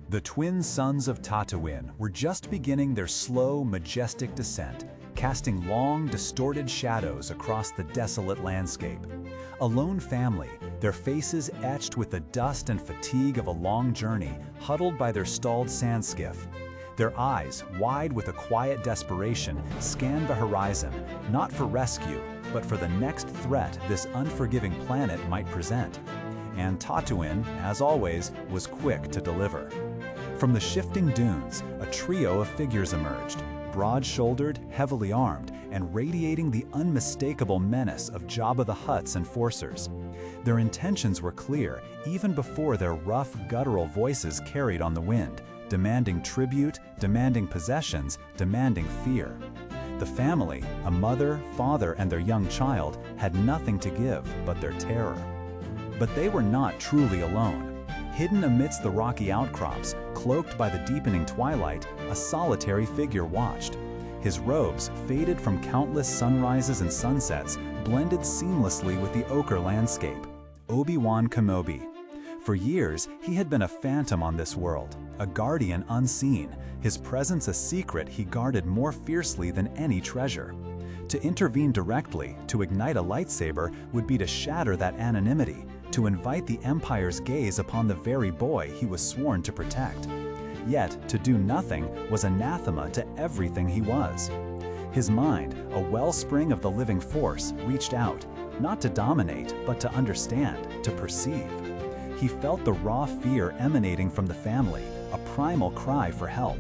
The twin sons of Tatooine were just beginning their slow, majestic descent, casting long, distorted shadows across the desolate landscape. A lone family, their faces etched with the dust and fatigue of a long journey, huddled by their stalled sand skiff. Their eyes, wide with a quiet desperation, scanned the horizon, not for rescue, but for the next threat this unforgiving planet might present. And Tatooine, as always, was quick to deliver. From the shifting dunes, a trio of figures emerged, broad-shouldered, heavily armed, and radiating the unmistakable menace of Jabba the Hutt's enforcers. Their intentions were clear even before their rough, guttural voices carried on the wind, demanding tribute, demanding possessions, demanding fear. The family, a mother, father, and their young child, had nothing to give but their terror. But they were not truly alone. Hidden amidst the rocky outcrops, cloaked by the deepening twilight, a solitary figure watched. His robes, faded from countless sunrises and sunsets, blended seamlessly with the ochre landscape. Obi-Wan Kenobi. For years, he had been a phantom on this world, a guardian unseen, his presence a secret he guarded more fiercely than any treasure. To intervene directly, to ignite a lightsaber, would be to shatter that anonymity, to invite the Empire's gaze upon the very boy he was sworn to protect. Yet, to do nothing was anathema to everything he was. His mind, a wellspring of the living force, reached out, not to dominate, but to understand, to perceive. He felt the raw fear emanating from the family, a primal cry for help.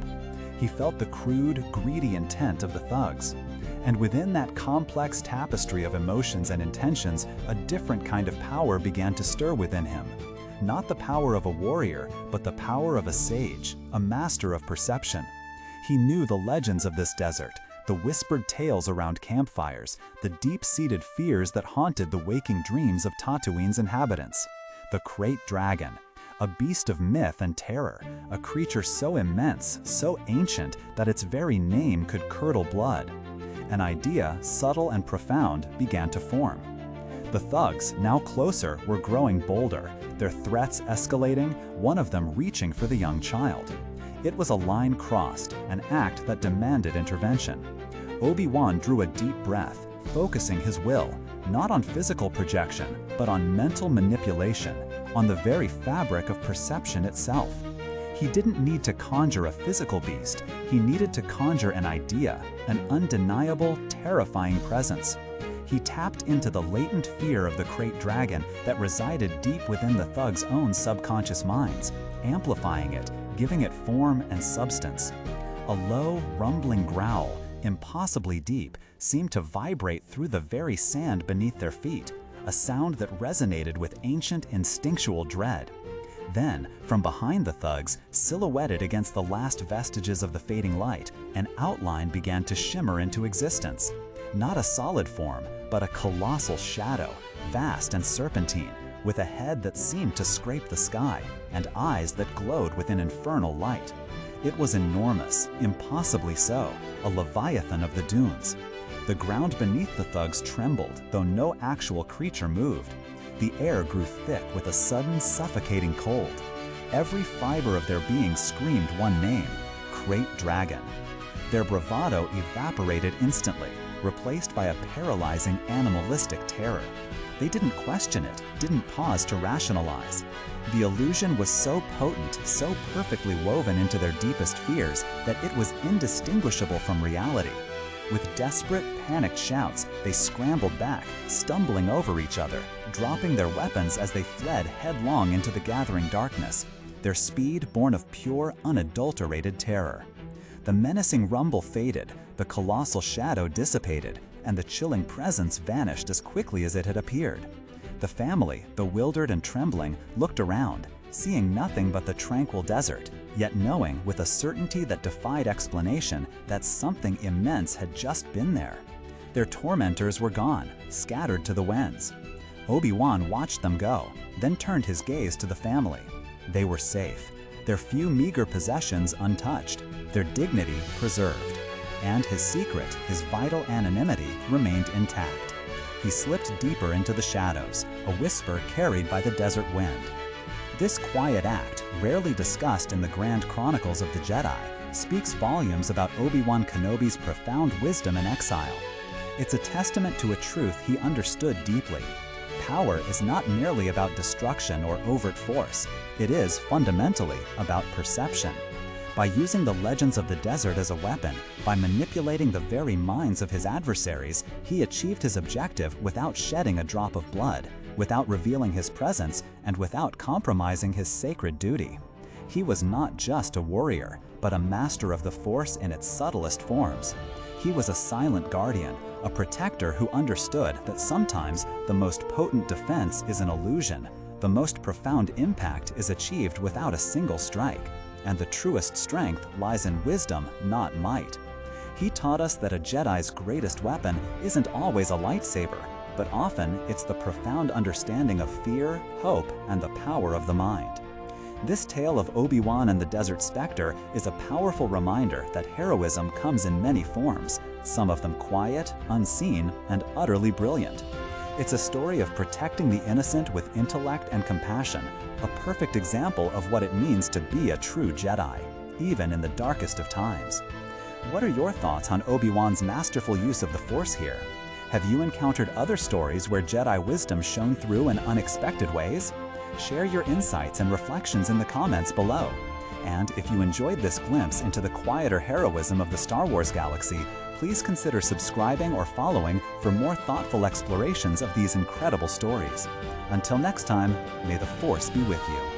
He felt the crude, greedy intent of the thugs. And within that complex tapestry of emotions and intentions, a different kind of power began to stir within him. Not the power of a warrior, but the power of a sage, a master of perception. He knew the legends of this desert, the whispered tales around campfires, the deep-seated fears that haunted the waking dreams of Tatooine's inhabitants. The Krayt Dragon, a beast of myth and terror, a creature so immense, so ancient that its very name could curdle blood. An idea, subtle and profound, began to form. The thugs, now closer, were growing bolder, their threats escalating, one of them reaching for the young child. It was a line crossed, an act that demanded intervention. Obi-Wan drew a deep breath, focusing his will, not on physical projection, but on mental manipulation, on the very fabric of perception itself. He didn't need to conjure a physical beast, he needed to conjure an idea, an undeniable, terrifying presence. He tapped into the latent fear of the Krayt Dragon that resided deep within the thugs' own subconscious minds, amplifying it, giving it form and substance. A low, rumbling growl, impossibly deep, seemed to vibrate through the very sand beneath their feet, a sound that resonated with ancient instinctual dread. Then, from behind the thugs, silhouetted against the last vestiges of the fading light, an outline began to shimmer into existence. Not a solid form, but a colossal shadow, vast and serpentine, with a head that seemed to scrape the sky, and eyes that glowed with an infernal light. It was enormous, impossibly so, a leviathan of the dunes. The ground beneath the thugs trembled, though no actual creature moved. The air grew thick with a sudden suffocating cold. Every fiber of their being screamed one name: Krayt Dragon. Their bravado evaporated instantly, replaced by a paralyzing animalistic terror. They didn't question it, didn't pause to rationalize. The illusion was so potent, so perfectly woven into their deepest fears, that it was indistinguishable from reality. With desperate, panicked shouts, they scrambled back, stumbling over each other, dropping their weapons as they fled headlong into the gathering darkness, their speed born of pure, unadulterated terror. The menacing rumble faded, the colossal shadow dissipated, and the chilling presence vanished as quickly as it had appeared. The family, bewildered and trembling, looked around, seeing nothing but the tranquil desert, yet knowing with a certainty that defied explanation that something immense had just been there. Their tormentors were gone, scattered to the winds. Obi-Wan watched them go, then turned his gaze to the family. They were safe, their few meager possessions untouched, their dignity preserved. And his secret, his vital anonymity, remained intact. He slipped deeper into the shadows, a whisper carried by the desert wind. This quiet act, rarely discussed in the grand chronicles of the Jedi, speaks volumes about Obi-Wan Kenobi's profound wisdom in exile. It's a testament to a truth he understood deeply. Power is not merely about destruction or overt force. It is, fundamentally, about perception. By using the legends of the desert as a weapon, by manipulating the very minds of his adversaries, he achieved his objective without shedding a drop of blood, without revealing his presence, and without compromising his sacred duty. He was not just a warrior, but a master of the Force in its subtlest forms. He was a silent guardian, a protector who understood that sometimes the most potent defense is an illusion, the most profound impact is achieved without a single strike, and the truest strength lies in wisdom, not might. He taught us that a Jedi's greatest weapon isn't always a lightsaber, but often it's the profound understanding of fear, hope, and the power of the mind. This tale of Obi-Wan and the Desert Specter is a powerful reminder that heroism comes in many forms, some of them quiet, unseen, and utterly brilliant. It's a story of protecting the innocent with intellect and compassion, a perfect example of what it means to be a true Jedi, even in the darkest of times. What are your thoughts on Obi-Wan's masterful use of the Force here? Have you encountered other stories where Jedi wisdom shone through in unexpected ways? Share your insights and reflections in the comments below. And if you enjoyed this glimpse into the quieter heroism of the Star Wars galaxy, please consider subscribing or following for more thoughtful explorations of these incredible stories. Until next time, may the Force be with you.